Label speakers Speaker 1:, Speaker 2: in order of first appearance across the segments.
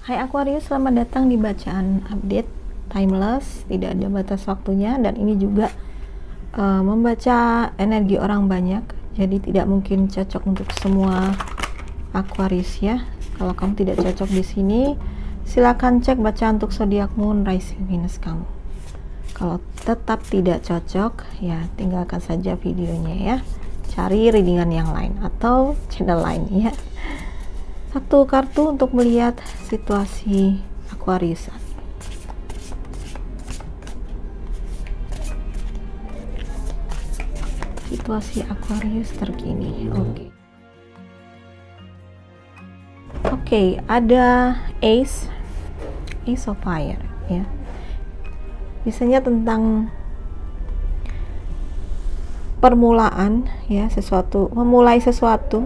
Speaker 1: Hai Aquarius, selamat datang di bacaan update timeless, tidak ada batas waktunya, dan ini juga membaca energi orang banyak, jadi tidak mungkin cocok untuk semua Aquarius ya. Kalau kamu tidak cocok di sini, silakan cek bacaan untuk zodiak moon, rising, Venus kamu. Kalau tetap tidak cocok, ya tinggalkan saja videonya ya. Cari readingan yang lain atau channel lain ya. Satu kartu untuk melihat situasi Aquarius. Situasi Aquarius terkini. Oke, ada Ace of Fire ya. Biasanya tentang permulaan ya, memulai sesuatu.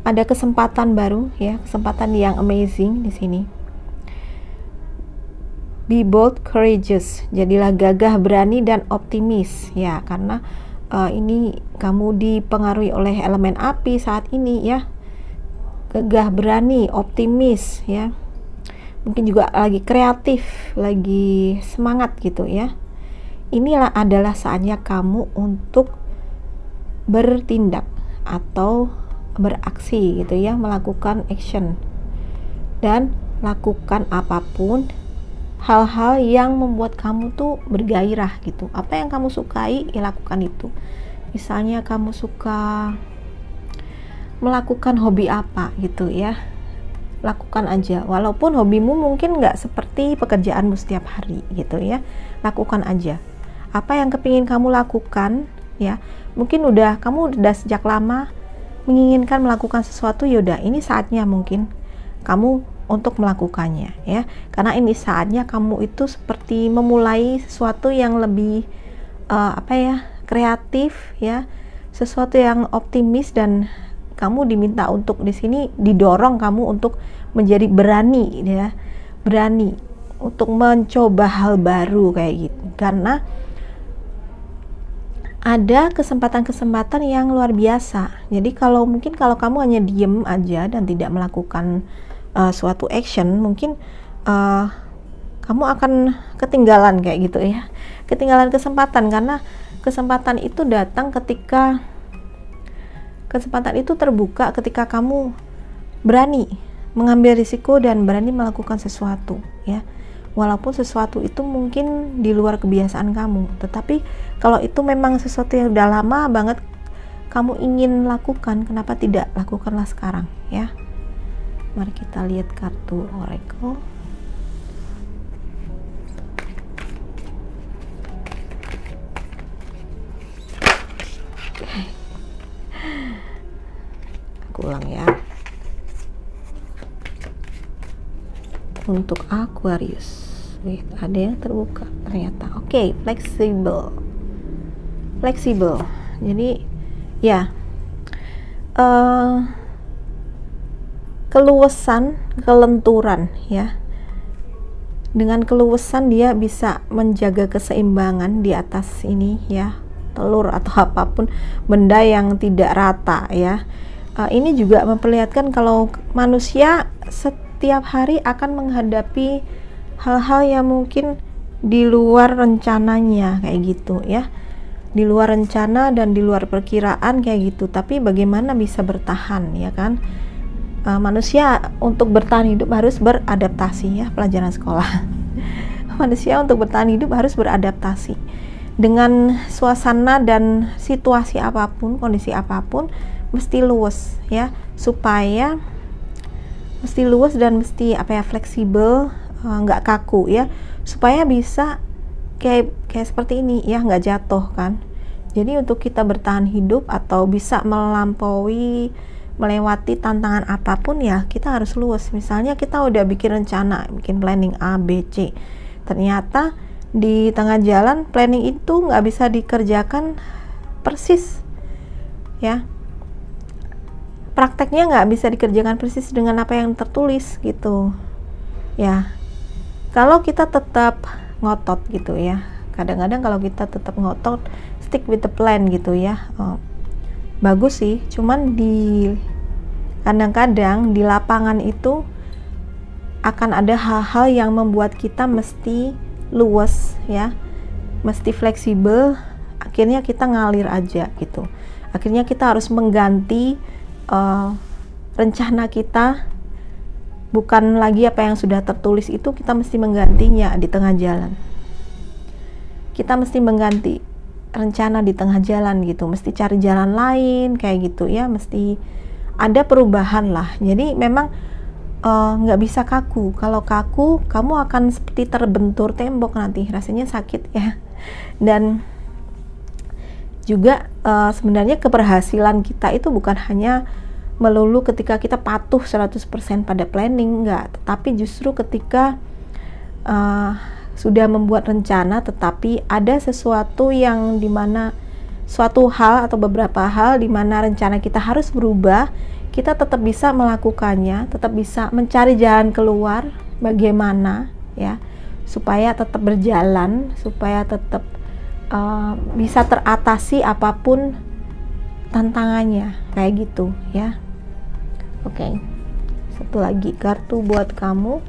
Speaker 1: Ada kesempatan baru ya, kesempatan yang amazing di sini. Be bold, courageous. Jadilah gagah, berani dan optimis ya, karena ini kamu dipengaruhi oleh elemen api saat ini ya. Gagah, berani, optimis ya. Mungkin juga lagi kreatif, lagi semangat gitu ya. Inilah adalah saatnya kamu untuk bertindak atau beraksi gitu ya, melakukan action dan lakukan apapun hal-hal yang membuat kamu tuh bergairah gitu. Apa yang kamu sukai ya lakukan itu. Misalnya kamu suka melakukan hobi apa gitu ya, lakukan aja, walaupun hobimu mungkin nggak seperti pekerjaanmu setiap hari gitu ya. Lakukan aja apa yang kepingin kamu lakukan ya. Mungkin kamu udah sejak lama menginginkan melakukan sesuatu, yaudah ini saatnya mungkin kamu untuk melakukannya ya, karena ini saatnya kamu itu seperti memulai sesuatu yang lebih kreatif ya, sesuatu yang optimis, dan kamu diminta untuk di sini didorong kamu untuk menjadi berani ya, berani untuk mencoba hal baru kayak gitu, karena ada kesempatan-kesempatan yang luar biasa. Jadi kalau kamu hanya diem aja dan tidak melakukan suatu action, mungkin kamu akan ketinggalan kayak gitu ya, ketinggalan kesempatan, karena kesempatan itu datang ketika kesempatan itu terbuka ketika kamu berani mengambil risiko dan berani melakukan sesuatu ya. Walaupun sesuatu itu mungkin di luar kebiasaan kamu, tetapi kalau itu memang sesuatu yang udah lama banget kamu ingin lakukan, kenapa tidak lakukanlah sekarang ya. Mari kita lihat kartu Oracle. Aku ulang ya. Untuk Aquarius, ada yang terbuka ternyata. Oke, fleksibel. Jadi ya, keluasan, kelenturan ya. Dengan keluasan dia bisa menjaga keseimbangan di atas ini ya, telur atau apapun benda yang tidak rata ya. Ini juga memperlihatkan kalau manusia setiap hari akan menghadapi hal-hal yang mungkin di luar rencananya kayak gitu ya, di luar rencana dan di luar perkiraan kayak gitu, tapi bagaimana bisa bertahan ya kan. Manusia untuk bertahan hidup harus beradaptasi ya, pelajaran sekolah. Manusia untuk bertahan hidup harus beradaptasi dengan suasana dan situasi apapun, kondisi apapun, mesti luwes ya, supaya mesti luwes dan mesti fleksibel, nggak kaku ya, supaya bisa kayak seperti ini ya, nggak jatuh kan. Jadi untuk kita bertahan hidup atau bisa melewati tantangan apapun ya, kita harus luwes. Misalnya kita udah bikin rencana, bikin planning A, B, C, ternyata di tengah jalan planning itu nggak bisa dikerjakan persis ya, prakteknya nggak bisa dikerjakan persis dengan apa yang tertulis gitu ya. Kalau kita tetap ngotot gitu ya, kadang-kadang kalau kita tetap ngotot, stick with the plan gitu ya, bagus sih, cuman kadang-kadang di lapangan itu akan ada hal-hal yang membuat kita mesti luwes ya, mesti fleksibel, akhirnya kita ngalir aja gitu. Akhirnya kita harus mengganti rencana kita, bukan lagi apa yang sudah tertulis itu, kita mesti menggantinya di tengah jalan. Kita mesti mengganti rencana di tengah jalan gitu, mesti cari jalan lain kayak gitu ya, mesti ada perubahan lah. Jadi memang nggak bisa kaku. Kalau kaku, kamu akan seperti terbentur tembok nanti, rasanya sakit ya. Dan juga sebenarnya keberhasilan kita itu bukan hanya melulu ketika kita patuh 100% pada planning, enggak, tetapi justru ketika sudah membuat rencana tetapi ada sesuatu yang dimana suatu hal atau beberapa hal dimana rencana kita harus berubah, kita tetap bisa melakukannya, tetap bisa mencari jalan keluar bagaimana ya supaya tetap berjalan, supaya tetap bisa teratasi apapun tantangannya kayak gitu ya. Oke, satu lagi kartu buat kamu.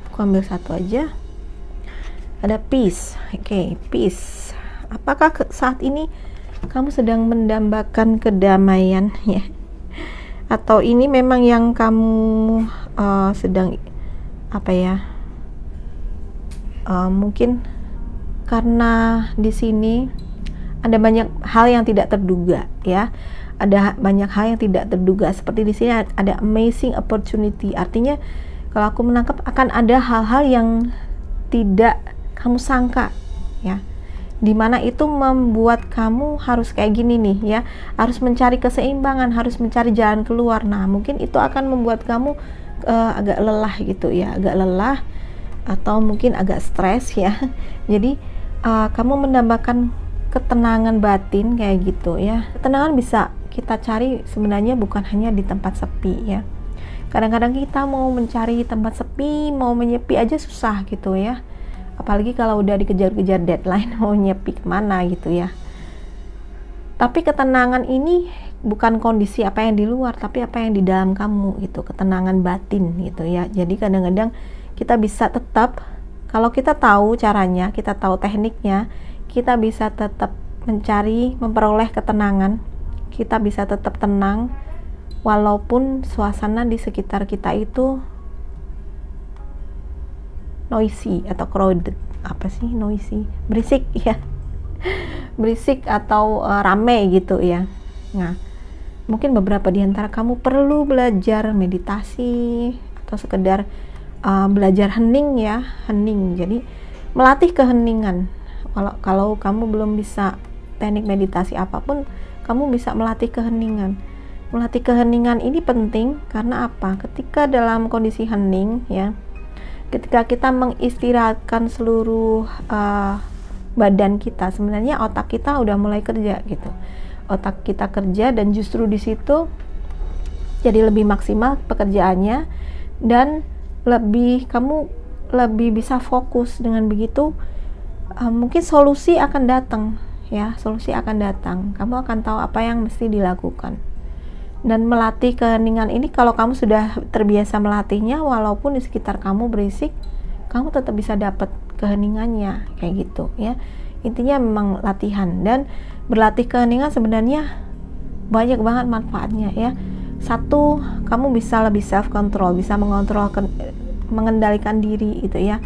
Speaker 1: Aku ambil satu aja. Ada peace. Oke, peace. Apakah saat ini kamu sedang mendambakan kedamaian ya? Atau ini memang yang kamu sedang apa ya? Mungkin karena di sini ada banyak hal yang tidak terduga ya. Ada banyak hal yang tidak terduga. Seperti di sini ada amazing opportunity. Artinya kalau aku menangkap akan ada hal-hal yang tidak kamu sangka ya. Dimana itu membuat kamu harus kayak gini nih ya, harus mencari keseimbangan, harus mencari jalan keluar. Nah mungkin itu akan membuat kamu agak lelah gitu ya, agak lelah atau mungkin agak stres ya. Jadi kamu mendambakan ketenangan batin kayak gitu ya. Ketenangan bisa kita cari sebenarnya bukan hanya di tempat sepi ya. Kadang-kadang kita mau mencari tempat sepi, mau menyepi aja susah gitu ya. Apalagi kalau udah dikejar-kejar deadline mau nyepi kemana gitu ya. Tapi ketenangan ini bukan kondisi apa yang di luar, tapi apa yang di dalam kamu gitu, ketenangan batin gitu ya. Jadi kadang-kadang kita bisa tetap, kalau kita tahu caranya, kita tahu tekniknya, kita bisa tetap mencari, memperoleh ketenangan, kita bisa tetap tenang walaupun suasana di sekitar kita itu noisy atau crowded. Apa sih noisy? Berisik ya. Berisik atau rame gitu ya. Nah, mungkin beberapa di antara kamu perlu belajar meditasi atau sekedar belajar hening ya, hening. Jadi melatih keheningan. Kalau kamu belum bisa teknik meditasi apapun, kamu bisa melatih keheningan. Melatih keheningan ini penting karena apa? Ketika dalam kondisi hening ya, ketika kita mengistirahatkan seluruh badan kita, sebenarnya otak kita udah mulai kerja gitu. Otak kita kerja dan justru di situ jadi lebih maksimal pekerjaannya dan kamu lebih bisa fokus. Dengan begitu mungkin solusi akan datang ya, solusi akan datang. Kamu akan tahu apa yang mesti dilakukan. Dan melatih keheningan ini, kalau kamu sudah terbiasa melatihnya, walaupun di sekitar kamu berisik, kamu tetap bisa dapat keheningannya kayak gitu ya. Intinya memang latihan, dan berlatih keheningan sebenarnya banyak banget manfaatnya ya. Satu, kamu bisa lebih self control, bisa mengendalikan diri gitu ya,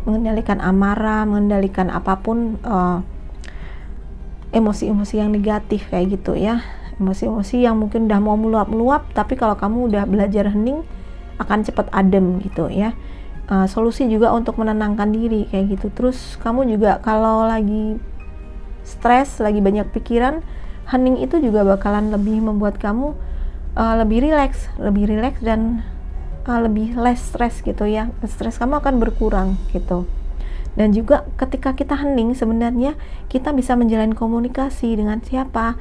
Speaker 1: mengendalikan amarah, mengendalikan apapun emosi-emosi yang negatif kayak gitu ya. Emosi-emosi yang mungkin udah mau meluap-meluap, tapi kalau kamu udah belajar hening akan cepat adem gitu ya. Solusi juga untuk menenangkan diri kayak gitu. Terus kamu juga kalau lagi stres, lagi banyak pikiran, hening itu juga bakalan lebih membuat kamu lebih rileks dan lebih less stress gitu ya. Stres kamu akan berkurang gitu. Dan juga ketika kita hening, sebenarnya kita bisa menjalin komunikasi dengan siapa?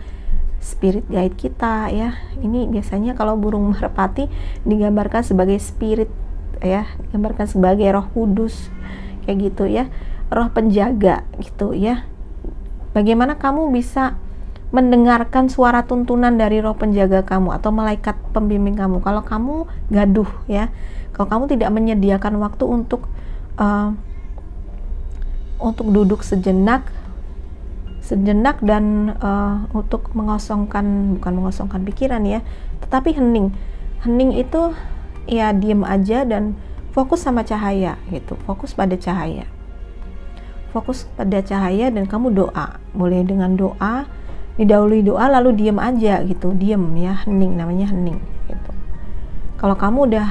Speaker 1: Spirit guide kita ya. Ini biasanya kalau burung merpati digambarkan sebagai spirit ya, digambarkan sebagai roh kudus kayak gitu ya, roh penjaga gitu ya. Bagaimana kamu bisa mendengarkan suara tuntunan dari roh penjaga kamu atau malaikat pembimbing kamu. Kalau kamu gaduh ya, kalau kamu tidak menyediakan waktu untuk duduk sejenak dan untuk bukan mengosongkan pikiran ya, tetapi hening itu ya diem aja dan fokus sama cahaya gitu, fokus pada cahaya dan kamu doa, boleh dengan doa, didahului doa lalu diem aja gitu, diem ya, hening, namanya hening gitu. Kalau kamu udah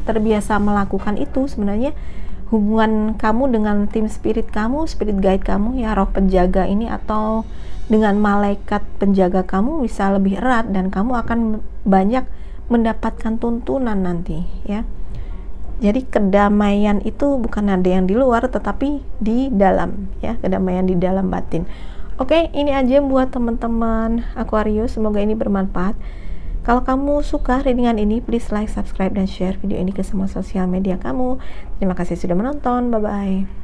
Speaker 1: terbiasa melakukan itu, sebenarnya hubungan kamu dengan tim spirit kamu, spirit guide kamu ya, roh penjaga ini atau dengan malaikat penjaga kamu bisa lebih erat dan kamu akan banyak mendapatkan tuntunan nanti ya. Jadi kedamaian itu bukan ada yang di luar tetapi di dalam ya, kedamaian di dalam batin. Oke, ini aja buat teman-teman Aquarius, semoga ini bermanfaat. Kalau kamu suka readingan ini, please like, subscribe, dan share video ini ke semua sosial media kamu. Terima kasih sudah menonton, bye-bye.